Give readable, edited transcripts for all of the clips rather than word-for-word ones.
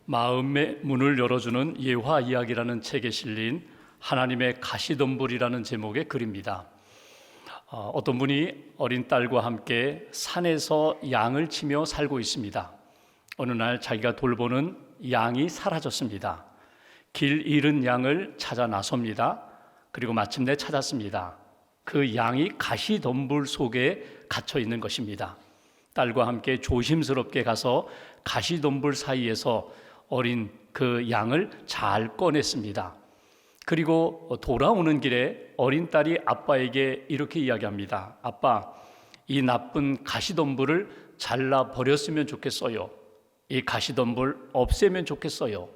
마음의 문을 열어주는 예화 이야기라는 책에 실린 하나님의 가시덤불이라는 제목의 글입니다. 어떤 분이 어린 딸과 함께 산에서 양을 치며 살고 있습니다. 어느 날 자기가 돌보는 양이 사라졌습니다. 길 잃은 양을 찾아 나섭니다. 그리고 마침내 찾았습니다. 그 양이 가시덤불 속에 갇혀 있는 것입니다. 딸과 함께 조심스럽게 가서 가시덤불 사이에서 어린 그 양을 잘 꺼냈습니다. 그리고 돌아오는 길에 어린 딸이 아빠에게 이렇게 이야기합니다. 아빠, 이 나쁜 가시덤불을 잘라 버렸으면 좋겠어요. 이 가시덤불 없애면 좋겠어요.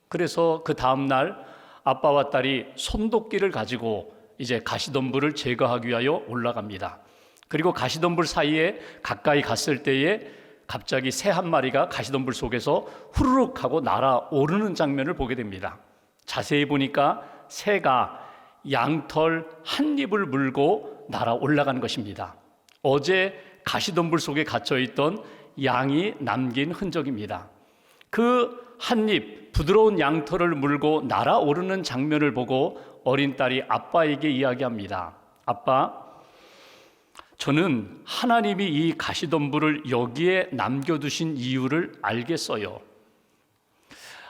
그래서 그 다음 날 아빠와 딸이 손도끼를 가지고 이제 가시덤불을 제거하기 위하여 올라갑니다. 그리고 가시덤불 사이에 가까이 갔을 때에 갑자기 새 한 마리가 가시덤불 속에서 후루룩 하고 날아오르는 장면을 보게 됩니다. 자세히 보니까 새가 양털 한 입을 물고 날아 올라간 것입니다. 어제 가시덤불 속에 갇혀있던 양이 남긴 흔적입니다. 그 한 입 부드러운 양털을 물고 날아오르는 장면을 보고 어린 딸이 아빠에게 이야기합니다. 아빠, 저는 하나님이 이 가시덤불을 여기에 남겨두신 이유를 알겠어요.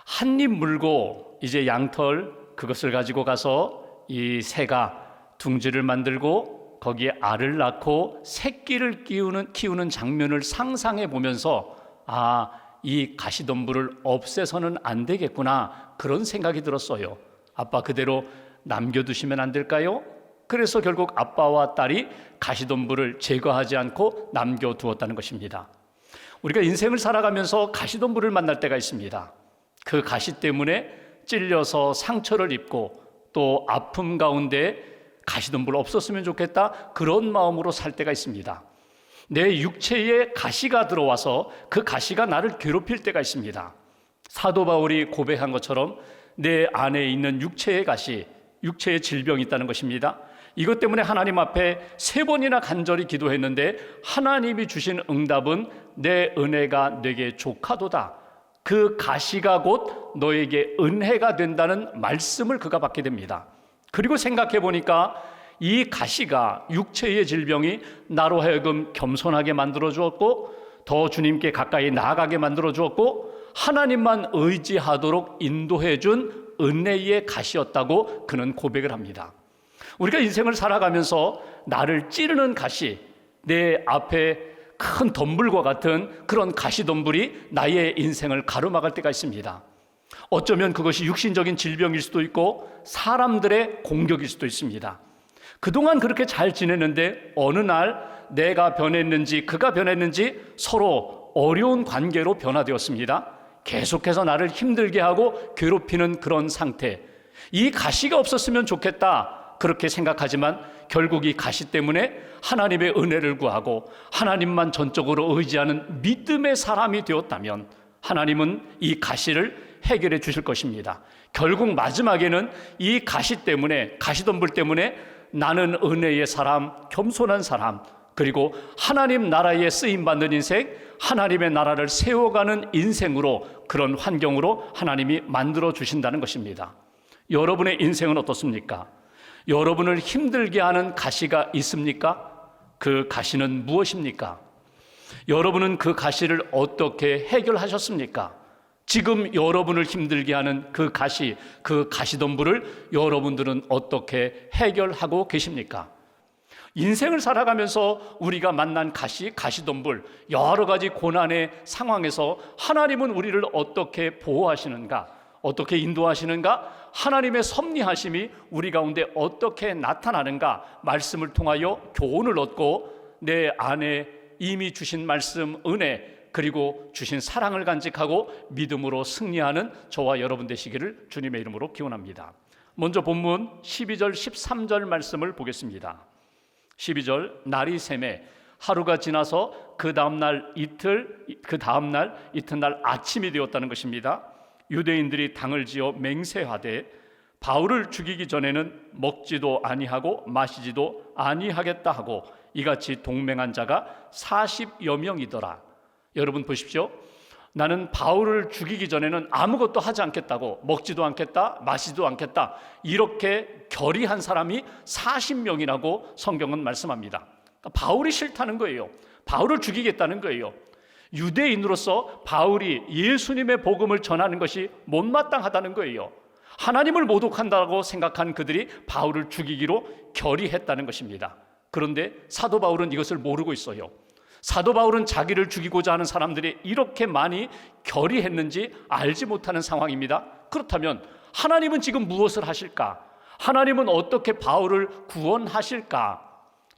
한 입 물고 이제 양털 그것을 가지고 가서 이 새가 둥지를 만들고 거기에 알을 낳고 새끼를 키우는 장면을 상상해 보면서 이 가시덤불을 없애서는 안 되겠구나, 그런 생각이 들었어요. 아빠, 그대로 남겨두시면 안 될까요? 그래서 결국 아빠와 딸이 가시덤불을 제거하지 않고 남겨두었다는 것입니다. 우리가 인생을 살아가면서 가시덤불을 만날 때가 있습니다. 그 가시 때문에 찔려서 상처를 입고 또 아픔 가운데 가시덤불 없었으면 좋겠다, 그런 마음으로 살 때가 있습니다. 내 육체에 가시가 들어와서 그 가시가 나를 괴롭힐 때가 있습니다. 사도 바울이 고백한 것처럼 내 안에 있는 육체의 가시, 육체의 질병이 있다는 것입니다. 이것 때문에 하나님 앞에 3번이나 간절히 기도했는데 하나님이 주신 응답은 내 은혜가 내게 족하도다. 그 가시가 곧 너에게 은혜가 된다는 말씀을 그가 받게 됩니다. 그리고 생각해 보니까 이 가시가, 육체의 질병이 나로 하여금 겸손하게 만들어 주었고 더 주님께 가까이 나아가게 만들어 주었고 하나님만 의지하도록 인도해 준 은혜의 가시였다고 그는 고백을 합니다. 우리가 인생을 살아가면서 나를 찌르는 가시, 내 앞에 큰 덤불과 같은 그런 가시덤불이 나의 인생을 가로막을 때가 있습니다. 어쩌면 그것이 육신적인 질병일 수도 있고 사람들의 공격일 수도 있습니다. 그동안 그렇게 잘 지냈는데 어느 날 내가 변했는지 그가 변했는지 서로 어려운 관계로 변화되었습니다. 계속해서 나를 힘들게 하고 괴롭히는 그런 상태. 이 가시가 없었으면 좋겠다, 그렇게 생각하지만 결국 이 가시 때문에 하나님의 은혜를 구하고 하나님만 전적으로 의지하는 믿음의 사람이 되었다면 하나님은 이 가시를 해결해 주실 것입니다. 결국 마지막에는 이 가시 때문에, 가시덤불 때문에 나는 은혜의 사람, 겸손한 사람, 그리고 하나님 나라에 쓰임받는 인생, 하나님의 나라를 세워가는 인생으로, 그런 환경으로 하나님이 만들어 주신다는 것입니다. 여러분의 인생은 어떻습니까? 여러분을 힘들게 하는 가시가 있습니까? 그 가시는 무엇입니까? 여러분은 그 가시를 어떻게 해결하셨습니까? 지금 여러분을 힘들게 하는 그 가시, 그 가시덤불을 여러분들은 어떻게 해결하고 계십니까? 인생을 살아가면서 우리가 만난 가시, 가시덤불, 여러 가지 고난의 상황에서 하나님은 우리를 어떻게 보호하시는가, 어떻게 인도하시는가, 하나님의 섭리하심이 우리 가운데 어떻게 나타나는가, 말씀을 통하여 교훈을 얻고 내 안에 이미 주신 말씀, 은혜, 그리고 주신 사랑을 간직하고 믿음으로 승리하는 저와 여러분 되시기를 주님의 이름으로 기원합니다. 먼저 본문 12절 13절 말씀을 보겠습니다. 12절, 날이 새매 하루가 지나서 그 다음날 이튿날 아침이 되었다는 것입니다. 유대인들이 당을 지어 맹세하되 바울을 죽이기 전에는 먹지도 아니하고 마시지도 아니하겠다 하고 이같이 동맹한 자가 40여 명이더라. 여러분 보십시오. 나는 바울을 죽이기 전에는 아무것도 하지 않겠다고, 먹지도 않겠다, 마시지도 않겠다, 이렇게 결의한 사람이 40명이라고 성경은 말씀합니다. 그러니까 바울이 싫다는 거예요. 바울을 죽이겠다는 거예요. 유대인으로서 바울이 예수님의 복음을 전하는 것이 못마땅하다는 거예요. 하나님을 모독한다고 생각한 그들이 바울을 죽이기로 결의했다는 것입니다. 그런데 사도 바울은 이것을 모르고 있어요. 사도 바울은 자기를 죽이고자 하는 사람들이 이렇게 많이 결의했는지 알지 못하는 상황입니다. 그렇다면 하나님은 지금 무엇을 하실까? 하나님은 어떻게 바울을 구원하실까?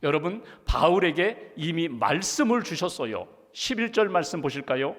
여러분, 바울에게 이미 말씀을 주셨어요. 11절 말씀 보실까요?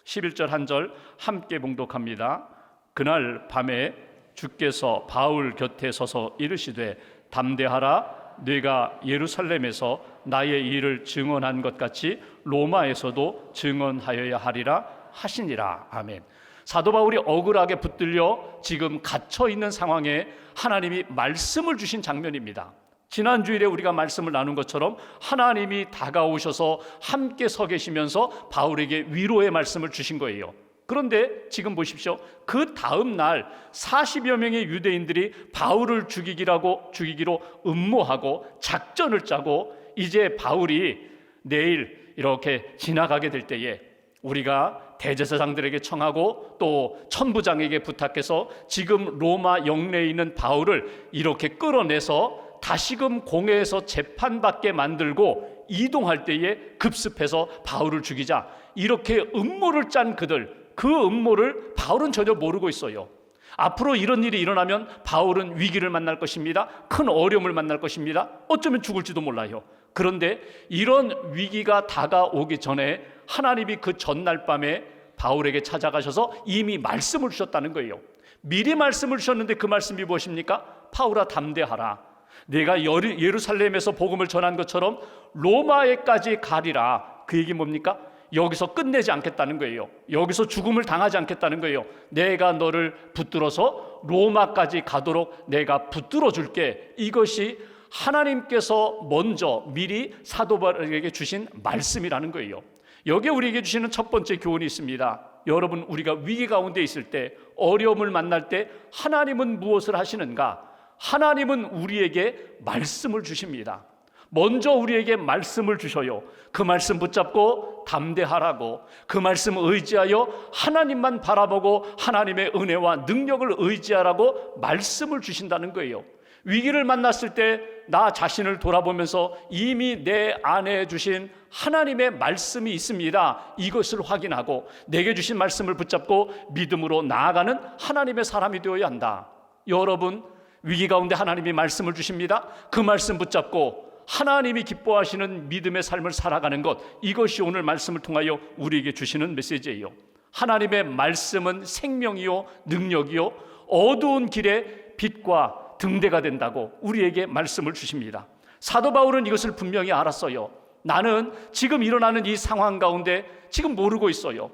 11절 한 절 함께 봉독합니다. 그날 밤에 주께서 바울 곁에 서서 이르시되 담대하라, 네가 예루살렘에서 나의 일을 증언한 것 같이 로마에서도 증언하여야 하리라 하시니라. 아멘. 사도 바울이 억울하게 붙들려 지금 갇혀 있는 상황에 하나님이 말씀을 주신 장면입니다. 지난 주일에 우리가 말씀을 나눈 것처럼 하나님이 다가오셔서 함께 서 계시면서 바울에게 위로의 말씀을 주신 거예요. 그런데 지금 보십시오. 그 다음 날 40여 명의 유대인들이 바울을 죽이기로 음모하고 작전을 짜고, 이제 바울이 내일 이렇게 지나가게 될 때에 우리가 대제사장들에게 청하고 또 천부장에게 부탁해서 지금 로마 영내에 있는 바울을 이렇게 끌어내서 다시금 공회에서 재판받게 만들고 이동할 때에 급습해서 바울을 죽이자, 이렇게 음모를 짠 그들, 그 음모를 바울은 전혀 모르고 있어요. 앞으로 이런 일이 일어나면 바울은 위기를 만날 것입니다. 큰 어려움을 만날 것입니다. 어쩌면 죽을지도 몰라요. 그런데 이런 위기가 다가오기 전에 하나님이 그 전날 밤에 바울에게 찾아가셔서 이미 말씀을 주셨다는 거예요. 미리 말씀을 주셨는데 그 말씀이 무엇입니까? 바울아, 담대하라. 내가 예루살렘에서 복음을 전한 것처럼 로마에까지 가리라. 그 얘기 뭡니까? 여기서 끝내지 않겠다는 거예요. 여기서 죽음을 당하지 않겠다는 거예요. 내가 너를 붙들어서 로마까지 가도록 내가 붙들어 줄게. 이것이 하나님께서 먼저 미리 사도 바울에게 주신 말씀이라는 거예요. 여기에 우리에게 주시는 첫 번째 교훈이 있습니다. 여러분, 우리가 위기 가운데 있을 때, 어려움을 만날 때 하나님은 무엇을 하시는가? 하나님은 우리에게 말씀을 주십니다. 먼저 우리에게 말씀을 주셔요. 그 말씀 붙잡고 담대하라고, 그 말씀 의지하여 하나님만 바라보고 하나님의 은혜와 능력을 의지하라고 말씀을 주신다는 거예요. 위기를 만났을 때 나 자신을 돌아보면서 이미 내 안에 주신 하나님의 말씀이 있습니다. 이것을 확인하고 내게 주신 말씀을 붙잡고 믿음으로 나아가는 하나님의 사람이 되어야 한다. 여러분, 위기 가운데 하나님이 말씀을 주십니다. 그 말씀 붙잡고 하나님이 기뻐하시는 믿음의 삶을 살아가는 것, 이것이 오늘 말씀을 통하여 우리에게 주시는 메시지예요. 하나님의 말씀은 생명이요 능력이요 어두운 길에 빛과 등대가 된다고 우리에게 말씀을 주십니다. 사도 바울은 이것을 분명히 알았어요. 나는 지금 일어나는 이 상황 가운데 지금 모르고 있어요.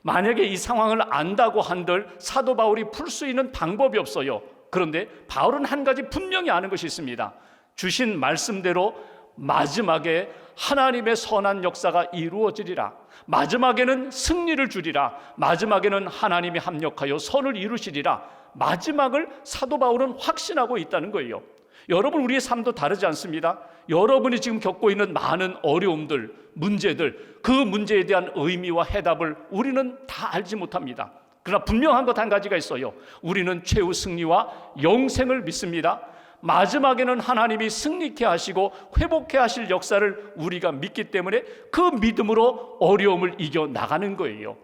만약에 이 상황을 안다고 한들 사도 바울이 풀 수 있는 방법이 없어요. 그런데 바울은 한 가지 분명히 아는 것이 있습니다. 주신 말씀대로 마지막에 하나님의 선한 역사가 이루어지리라. 마지막에는 승리를 주리라. 마지막에는 하나님이 합력하여 선을 이루시리라. 마지막을 사도 바울은 확신하고 있다는 거예요. 여러분, 우리의 삶도 다르지 않습니다. 여러분이 지금 겪고 있는 많은 어려움들, 문제들, 그 문제에 대한 의미와 해답을 우리는 다 알지 못합니다. 그러나 분명한 것 한 가지가 있어요. 우리는 최후 승리와 영생을 믿습니다. 마지막에는 하나님이 승리케 하시고 회복케 하실 역사를 우리가 믿기 때문에 그 믿음으로 어려움을 이겨나가는 거예요.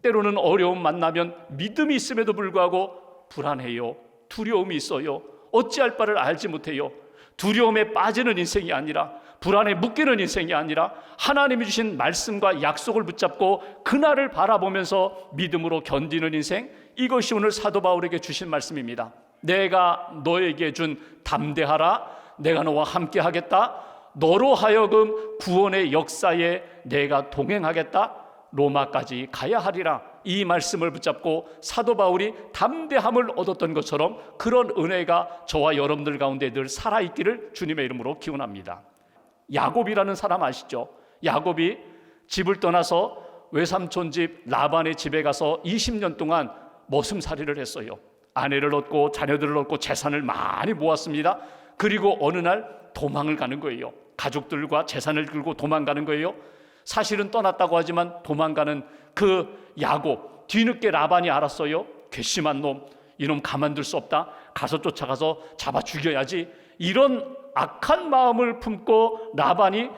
때로는 어려움 만나면 믿음이 있음에도 불구하고 불안해요. 두려움이 있어요. 어찌할 바를 알지 못해요. 두려움에 빠지는 인생이 아니라, 불안에 묶이는 인생이 아니라 하나님이 주신 말씀과 약속을 붙잡고 그날을 바라보면서 믿음으로 견디는 인생, 이것이 오늘 사도 바울에게 주신 말씀입니다. 내가 너에게 준 담대하라, 내가 너와 함께 하겠다, 너로 하여금 구원의 역사에 내가 동행하겠다, 로마까지 가야 하리라. 이 말씀을 붙잡고 사도 바울이 담대함을 얻었던 것처럼 그런 은혜가 저와 여러분들 가운데 늘 살아있기를 주님의 이름으로 기원합니다. 야곱이라는 사람 아시죠? 야곱이 집을 떠나서 외삼촌 집 라반의 집에 가서 20년 동안 머슴살이를 했어요. 아내를 얻고 자녀들을 얻고 재산을 많이 모았습니다. 그리고 어느 날 도망을 가는 거예요. 가족들과 재산을 들고 도망가는 거예요. 사실은 떠났다고 하지만 도망가는 그 야곱, 뒤늦게 라반이 알았어요. 괘씸한 놈, 이놈 가만둘 수 없다. 가서 쫓아가서 잡아 죽여야지. 이런 악한 마음을 품고 라반이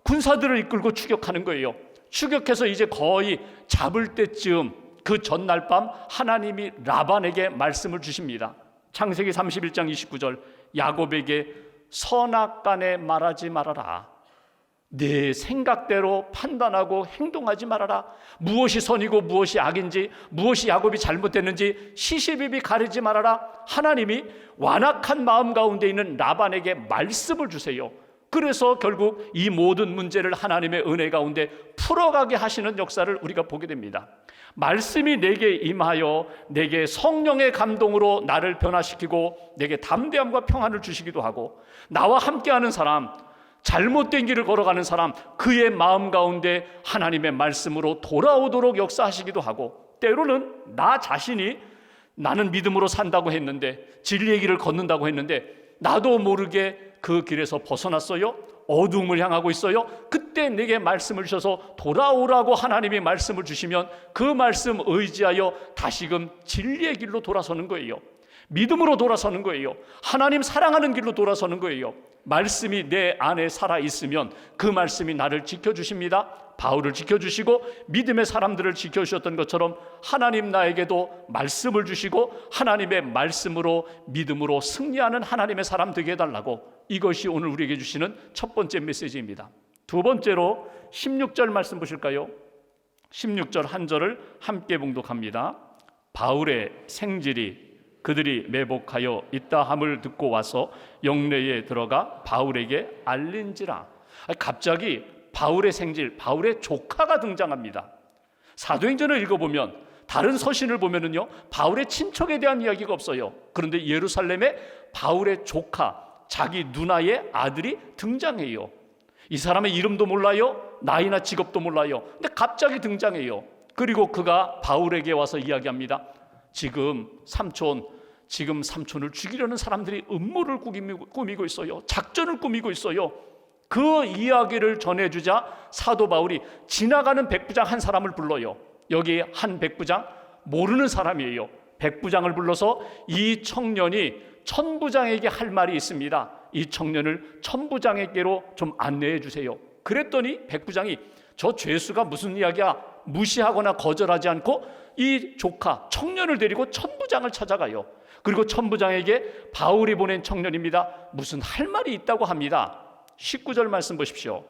군사들을 이끌고 추격하는 거예요. 추격해서 이제 거의 잡을 때쯤 그 전날 밤 하나님이 라반에게 말씀을 주십니다. 창세기 31장 29절, 야곱에게 선악간에 말하지 말아라. 내 생각대로 판단하고 행동하지 말아라. 무엇이 선이고 무엇이 악인지, 무엇이 야곱이 잘못됐는지 시시비비 가리지 말아라. 하나님이 완악한 마음 가운데 있는 라반에게 말씀을 주세요. 그래서 결국 이 모든 문제를 하나님의 은혜 가운데 풀어가게 하시는 역사를 우리가 보게 됩니다. 말씀이 내게 임하여 내게 성령의 감동으로 나를 변화시키고 내게 담대함과 평안을 주시기도 하고, 나와 함께하는 사람, 잘못된 길을 걸어가는 사람, 그의 마음 가운데 하나님의 말씀으로 돌아오도록 역사하시기도 하고, 때로는 나 자신이 나는 믿음으로 산다고 했는데, 진리의 길을 걷는다고 했는데 나도 모르게 그 길에서 벗어났어요. 어둠을 향하고 있어요. 그때 내게 말씀을 주셔서 돌아오라고 하나님이 말씀을 주시면 그 말씀 의지하여 다시금 진리의 길로 돌아서는 거예요. 믿음으로 돌아서는 거예요. 하나님 사랑하는 길로 돌아서는 거예요. 말씀이 내 안에 살아있으면 그 말씀이 나를 지켜주십니다. 바울을 지켜주시고 믿음의 사람들을 지켜주셨던 것처럼 하나님 나에게도 말씀을 주시고 하나님의 말씀으로 믿음으로 승리하는 하나님의 사람 되게 해달라고, 이것이 오늘 우리에게 주시는 첫 번째 메시지입니다. 두 번째로 16절 말씀 보실까요? 16절 한 절을 함께 봉독합니다. 바울의 생질이 그들이 매복하여 있다함을 듣고 와서 영내에 들어가 바울에게 알린지라. 갑자기 바울의 생질, 바울의 조카가 등장합니다. 사도행전을 읽어보면, 다른 서신을 보면은요, 바울의 친척에 대한 이야기가 없어요. 그런데 예루살렘에 바울의 조카, 자기 누나의 아들이 등장해요. 이 사람의 이름도 몰라요, 나이나 직업도 몰라요. 근데 갑자기 등장해요. 그리고 그가 바울에게 와서 이야기합니다. 지금 삼촌을 죽이려는 사람들이 음모를 꾸미고 있어요. 작전을 꾸미고 있어요. 그 이야기를 전해주자 사도 바울이 지나가는 백부장 한 사람을 불러요. 여기 한 백부장, 모르는 사람이에요. 백부장을 불러서 이 청년이 천부장에게 할 말이 있습니다. 이 청년을 천부장에게로 좀 안내해 주세요. 그랬더니 백부장이 저 죄수가 무슨 이야기야, 무시하거나 거절하지 않고 이 조카 청년을 데리고 천부장을 찾아가요. 그리고 천부장에게 바울이 보낸 청년입니다. 무슨 할 말이 있다고 합니다. 19절 말씀 보십시오.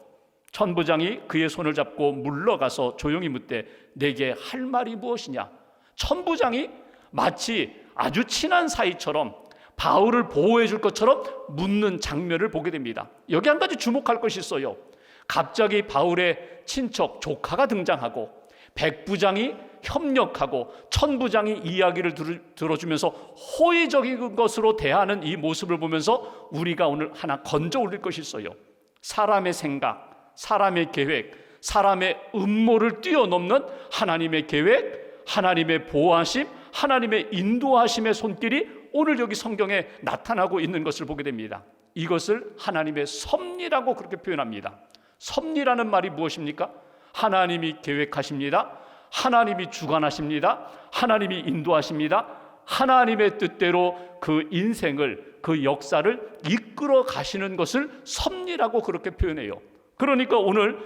천부장이 그의 손을 잡고 물러가서 조용히 묻되 내게 할 말이 무엇이냐. 천부장이 마치 아주 친한 사이처럼 바울을 보호해 줄 것처럼 묻는 장면을 보게 됩니다. 여기 한 가지 주목할 것이 있어요. 갑자기 바울의 친척 조카가 등장하고 백부장이 협력하고 천부장이 이야기를 들어주면서 호의적인 것으로 대하는 이 모습을 보면서 우리가 오늘 하나 건져 올릴 것이 있어요. 사람의 생각, 사람의 계획, 사람의 음모를 뛰어넘는 하나님의 계획, 하나님의 보호하심, 하나님의 인도하심의 손길이 오늘 여기 성경에 나타나고 있는 것을 보게 됩니다. 이것을 하나님의 섭리라고 그렇게 표현합니다. 섭리라는 말이 무엇입니까? 하나님이 계획하십니다. 하나님이 주관하십니다. 하나님이 인도하십니다. 하나님의 뜻대로 그 인생을, 그 역사를 이끌어 가시는 것을 섭리라고 그렇게 표현해요. 그러니까 오늘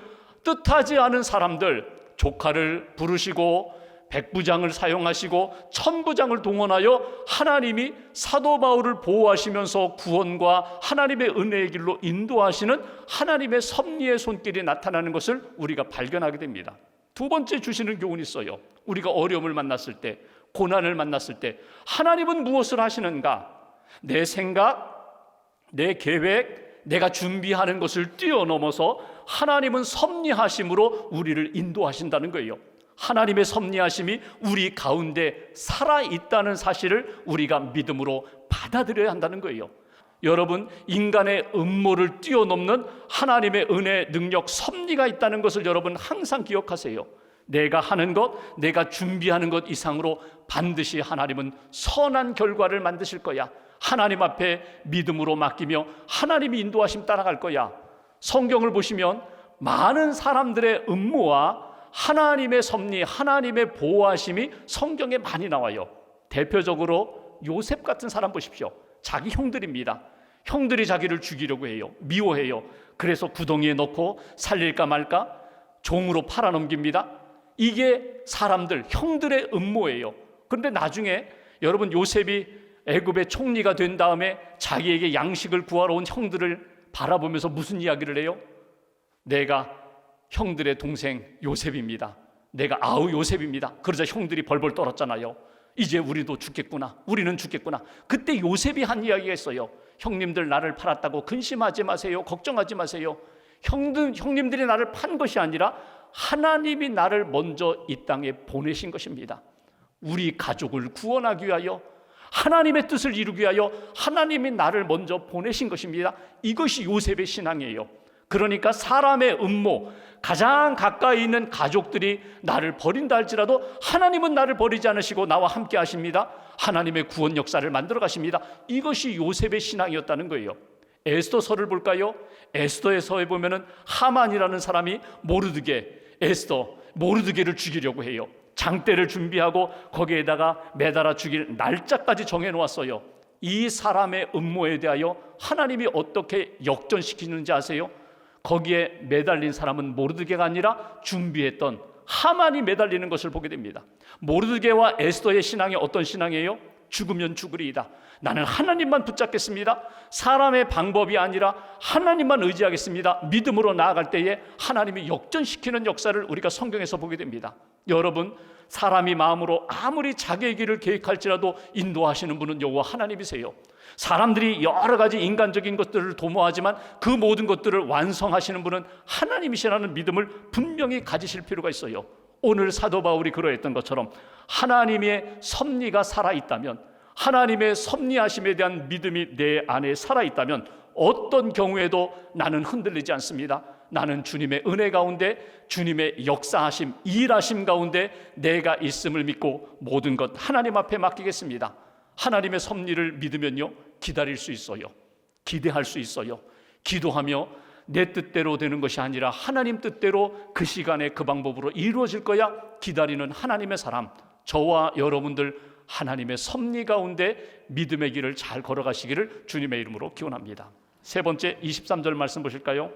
뜻하지 않은 사람들, 조카를 부르시고 백부장을 사용하시고 천부장을 동원하여 하나님이 사도 바울을 보호하시면서 구원과 하나님의 은혜의 길로 인도하시는 하나님의 섭리의 손길이 나타나는 것을 우리가 발견하게 됩니다. 두 번째 주시는 교훈이 있어요. 우리가 어려움을 만났을 때, 고난을 만났을 때 하나님은 무엇을 하시는가? 내 생각, 내 계획, 내가 준비하는 것을 뛰어넘어서 하나님은 섭리하심으로 우리를 인도하신다는 거예요. 하나님의 섭리하심이 우리 가운데 살아있다는 사실을 우리가 믿음으로 받아들여야 한다는 거예요. 여러분, 인간의 음모를 뛰어넘는 하나님의 은혜, 능력, 섭리가 있다는 것을 여러분 항상 기억하세요. 내가 하는 것, 내가 준비하는 것 이상으로 반드시 하나님은 선한 결과를 만드실 거야. 하나님 앞에 믿음으로 맡기며 하나님이 인도하심 따라갈 거야. 성경을 보시면 많은 사람들의 음모와 하나님의 섭리, 하나님의 보호하심이 성경에 많이 나와요. 대표적으로 요셉 같은 사람 보십시오. 자기 형들입니다. 형들이 자기를 죽이려고 해요. 미워해요. 그래서 구덩이에 넣고 살릴까 말까 종으로 팔아넘깁니다. 이게 사람들, 형들의 음모예요. 그런데 나중에 여러분, 요셉이 애굽의 총리가 된 다음에 자기에게 양식을 구하러 온 형들을 바라보면서 무슨 이야기를 해요? 내가 형들의 동생 요셉입니다. 내가 아우 요셉입니다. 그러자 형들이 벌벌 떨었잖아요. 이제 우리도 죽겠구나. 우리는 죽겠구나. 그때 요셉이 한 이야기가 있어요. 형님들 나를 팔았다고 근심하지 마세요. 걱정하지 마세요. 형님들이 나를 판 것이 아니라 하나님이 나를 먼저 이 땅에 보내신 것입니다. 우리 가족을 구원하기 위하여, 하나님의 뜻을 이루기 위하여 하나님이 나를 먼저 보내신 것입니다. 이것이 요셉의 신앙이에요. 그러니까 사람의 음모, 가장 가까이 있는 가족들이 나를 버린다 할지라도 하나님은 나를 버리지 않으시고 나와 함께 하십니다. 하나님의 구원 역사를 만들어 가십니다. 이것이 요셉의 신앙이었다는 거예요. 에스더서를 볼까요? 에스더에서에 보면은 하만이라는 사람이 모르드게를 죽이려고 해요. 장대를 준비하고 거기에다가 매달아 죽일 날짜까지 정해놓았어요. 이 사람의 음모에 대하여 하나님이 어떻게 역전시키는지 아세요? 거기에 매달린 사람은 모르드게가 아니라 준비했던 하만이 매달리는 것을 보게 됩니다. 모르드게와 에스더의 신앙이 어떤 신앙이에요? 죽으면 죽으리이다. 나는 하나님만 붙잡겠습니다. 사람의 방법이 아니라 하나님만 의지하겠습니다. 믿음으로 나아갈 때에 하나님이 역전시키는 역사를 우리가 성경에서 보게 됩니다. 여러분, 사람이 마음으로 아무리 자기의 길을 계획할지라도 인도하시는 분은 여호와 하나님이세요. 사람들이 여러 가지 인간적인 것들을 도모하지만 그 모든 것들을 완성하시는 분은 하나님이시라는 믿음을 분명히 가지실 필요가 있어요. 오늘 사도 바울이 그러했던 것처럼 하나님의 섭리가 살아있다면, 하나님의 섭리하심에 대한 믿음이 내 안에 살아있다면 어떤 경우에도 나는 흔들리지 않습니다. 나는 주님의 은혜 가운데, 주님의 역사하심, 일하심 가운데 내가 있음을 믿고 모든 것 하나님 앞에 맡기겠습니다. 하나님의 섭리를 믿으면요, 기다릴 수 있어요. 기대할 수 있어요. 기도하며 내 뜻대로 되는 것이 아니라 하나님 뜻대로 그 시간에 그 방법으로 이루어질 거야. 기다리는 하나님의 사람, 저와 여러분들 하나님의 섭리 가운데 믿음의 길을 잘 걸어가시기를 주님의 이름으로 기원합니다. 세 번째 23절 말씀 보실까요?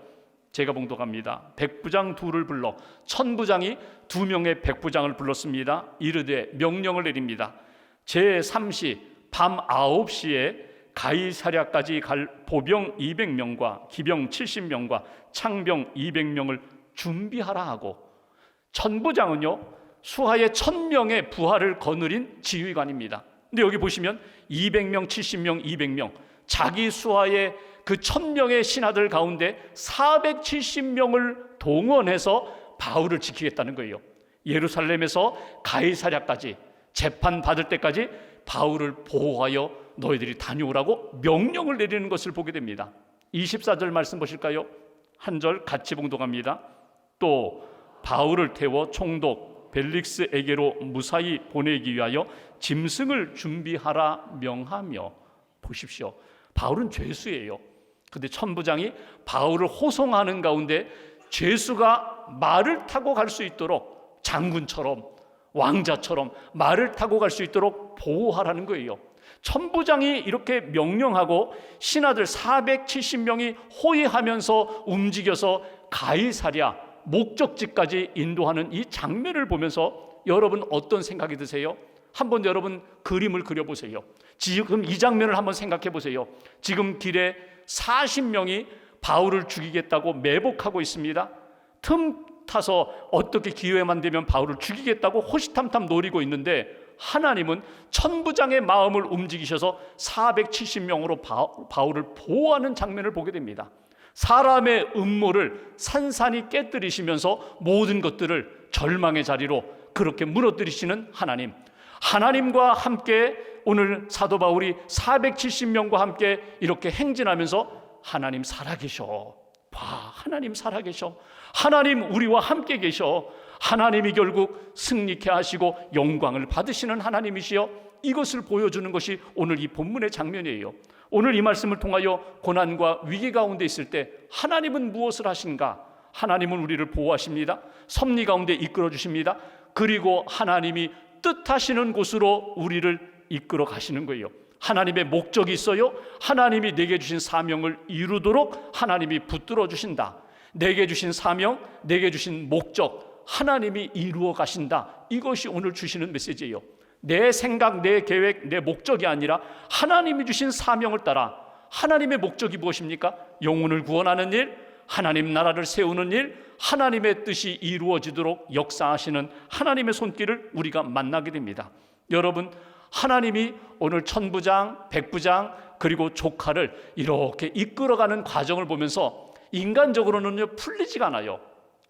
제가 봉독합니다. 백부장 둘을 불러 천부장이 두 명의 백부장을 불렀습니다. 이르되 명령을 내립니다. 제3시 밤 9시에 가이사랴까지 갈 보병 200명과 기병 70명과 창병 200명을 준비하라 하고, 천부장은요 수하에 1000명의 부하를 거느린 지휘관입니다. 근데 여기 보시면 200명, 70명, 200명, 자기 수하의 그 1000명의 신하들 가운데 470명을 동원해서 바울을 지키겠다는 거예요. 예루살렘에서 가이사랴까지 재판 받을 때까지 바울을 보호하여 너희들이 다녀오라고 명령을 내리는 것을 보게 됩니다. 24절 말씀 보실까요? 한 절 같이 봉독합니다. 또 바울을 태워 총독 벨릭스에게로 무사히 보내기 위하여 짐승을 준비하라 명하며. 보십시오, 바울은 죄수예요. 근데 천부장이 바울을 호송하는 가운데 죄수가 말을 타고 갈 수 있도록, 장군처럼 왕자처럼 말을 타고 갈 수 있도록 보호하라는 거예요. 천부장이 이렇게 명령하고 신하들 470명이 호위하면서 움직여서 가이사랴 목적지까지 인도하는 이 장면을 보면서 여러분 어떤 생각이 드세요? 한번 여러분 그림을 그려보세요. 지금 이 장면을 한번 생각해 보세요. 지금 길에 40명이 바울을 죽이겠다고 매복하고 있습니다. 틈 타서 어떻게 기회만 되면 바울을 죽이겠다고 호시탐탐 노리고 있는데, 하나님은 천부장의 마음을 움직이셔서 470명으로 바울을 보호하는 장면을 보게 됩니다. 사람의 음모를 산산히 깨뜨리시면서 모든 것들을 절망의 자리로 그렇게 무너뜨리시는 하나님, 하나님과 함께 오늘 사도 바울이 470명과 함께 이렇게 행진하면서 하나님 살아계셔, 봐, 하나님 살아계셔, 하나님 우리와 함께 계셔, 하나님이 결국 승리케 하시고 영광을 받으시는 하나님이시여, 이것을 보여주는 것이 오늘 이 본문의 장면이에요. 오늘 이 말씀을 통하여 고난과 위기 가운데 있을 때 하나님은 무엇을 하신가? 하나님은 우리를 보호하십니다. 섭리 가운데 이끌어 주십니다. 그리고 하나님이 뜻하시는 곳으로 우리를 이끌어 가시는 거예요. 하나님의 목적이 있어요. 하나님이 내게 주신 사명을 이루도록 하나님이 붙들어 주신다. 내게 주신 사명, 내게 주신 목적, 하나님이 이루어 가신다. 이것이 오늘 주시는 메시지예요. 내 생각, 내 계획, 내 목적이 아니라 하나님이 주신 사명을 따라. 하나님의 목적이 무엇입니까? 영혼을 구원하는 일, 하나님 나라를 세우는 일, 하나님의 뜻이 이루어지도록 역사하시는 하나님의 손길을 우리가 만나게 됩니다. 여러분, 하나님이 오늘 천부장, 백부장, 그리고 조카를 이렇게 이끌어가는 과정을 보면서 인간적으로는요, 풀리지가 않아요.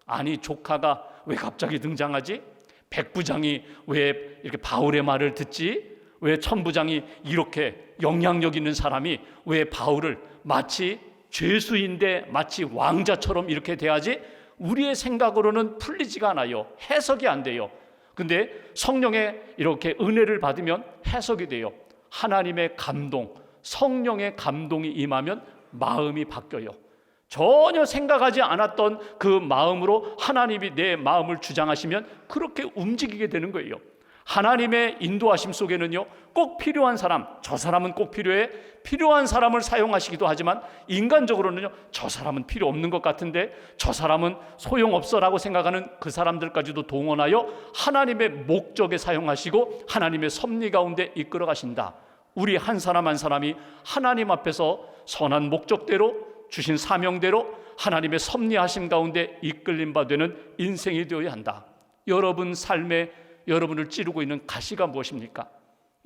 아니, 조카가 왜 갑자기 등장하지? 백부장이 왜 이렇게 바울의 말을 듣지? 왜 천부장이 이렇게 영향력 있는 사람이 왜 바울을 마치 죄수인데 마치 왕자처럼 이렇게 대하지? 우리의 생각으로는 풀리지가 않아요. 해석이 안 돼요. 근데 성령의 이렇게 은혜를 받으면 해석이 돼요. 하나님의 감동, 성령의 감동이 임하면 마음이 바뀌어요. 전혀 생각하지 않았던 그 마음으로 하나님이 내 마음을 주장하시면 그렇게 움직이게 되는 거예요. 하나님의 인도하심 속에는요, 꼭 필요한 사람, 저 사람은 꼭 필요해, 필요한 사람을 사용하시기도 하지만 인간적으로는요, 저 사람은 필요 없는 것 같은데, 저 사람은 소용없어라고 생각하는 그 사람들까지도 동원하여 하나님의 목적에 사용하시고 하나님의 섭리 가운데 이끌어 가신다. 우리 한 사람 한 사람이 하나님 앞에서 선한 목적대로 주신 사명대로 하나님의 섭리하심 가운데 이끌림 바 되는 인생이 되어야 한다. 여러분 삶에 여러분을 찌르고 있는 가시가 무엇입니까?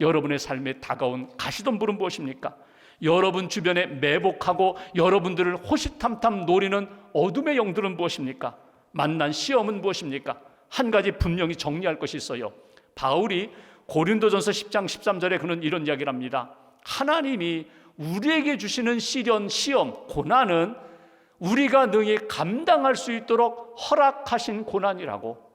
여러분의 삶에 다가온 가시덤불은 무엇입니까? 여러분 주변에 매복하고 여러분들을 호시탐탐 노리는 어둠의 영들은 무엇입니까? 만난 시험은 무엇입니까? 한 가지 분명히 정리할 것이 있어요. 바울이 고린도전서 10장 13절에 그는 이런 이야기를 합니다. 하나님이 우리에게 주시는 시련, 시험, 고난은 우리가 능히 감당할 수 있도록 허락하신 고난이라고.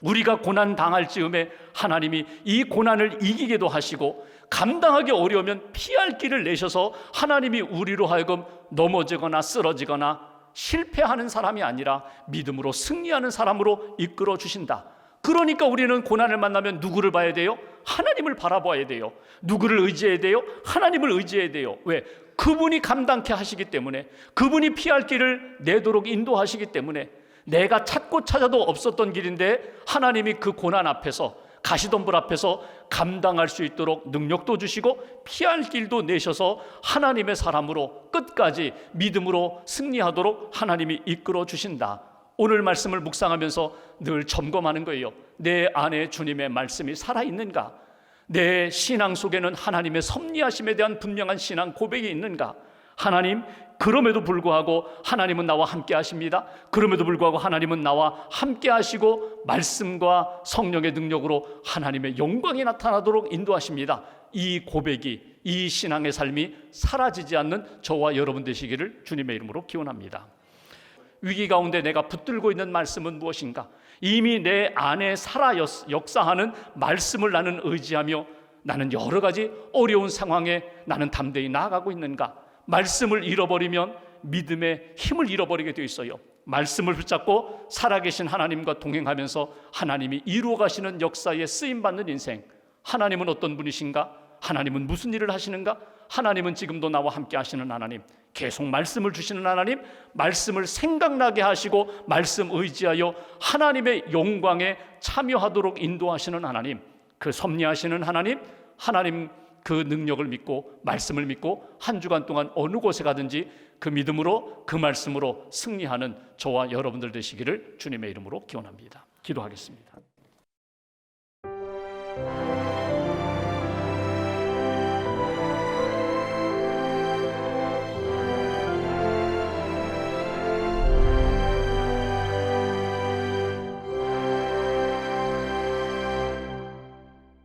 우리가 고난 당할 즈음에 하나님이 이 고난을 이기게도 하시고 감당하기 어려우면 피할 길을 내셔서 하나님이 우리로 하여금 넘어지거나 쓰러지거나 실패하는 사람이 아니라 믿음으로 승리하는 사람으로 이끌어 주신다. 그러니까 우리는 고난을 만나면 누구를 봐야 돼요? 하나님을 바라봐야 돼요. 누구를 의지해야 돼요? 하나님을 의지해야 돼요. 왜? 그분이 감당케 하시기 때문에, 그분이 피할 길을 내도록 인도하시기 때문에. 내가 찾고 찾아도 없었던 길인데 하나님이 그 고난 앞에서, 가시덤불 앞에서 감당할 수 있도록 능력도 주시고 피할 길도 내셔서 하나님의 사람으로 끝까지 믿음으로 승리하도록 하나님이 이끌어 주신다. 오늘 말씀을 묵상하면서 늘 점검하는 거예요. 내 안에 주님의 말씀이 살아있는가? 내 신앙 속에는 하나님의 섭리하심에 대한 분명한 신앙 고백이 있는가? 하나님, 그럼에도 불구하고 하나님은 나와 함께 하십니다. 그럼에도 불구하고 하나님은 나와 함께 하시고 말씀과 성령의 능력으로 하나님의 영광이 나타나도록 인도하십니다. 이 고백이, 이 신앙의 삶이 사라지지 않는 저와 여러분 되시기를 주님의 이름으로 기원합니다. 위기 가운데 내가 붙들고 있는 말씀은 무엇인가? 이미 내 안에 살아 역사하는 말씀을 나는 의지하며 나는 여러 가지 어려운 상황에 나는 담대히 나아가고 있는가? 말씀을 잃어버리면 믿음의 힘을 잃어버리게 되어 있어요. 말씀을 붙잡고 살아계신 하나님과 동행하면서 하나님이 이루어 가시는 역사에 쓰임받는 인생. 하나님은 어떤 분이신가? 하나님은 무슨 일을 하시는가? 하나님은 지금도 나와 함께 하시는 하나님, 계속 말씀을 주시는 하나님, 말씀을 생각나게 하시고 말씀 의지하여 하나님의 영광에 참여하도록 인도하시는 하나님, 그 섭리하시는 하나님, 하나님 그 능력을 믿고 말씀을 믿고 한 주간 동안 어느 곳에 가든지 그 믿음으로 그 말씀으로 승리하는 저와 여러분들 되시기를 주님의 이름으로 기원합니다. 기도하겠습니다.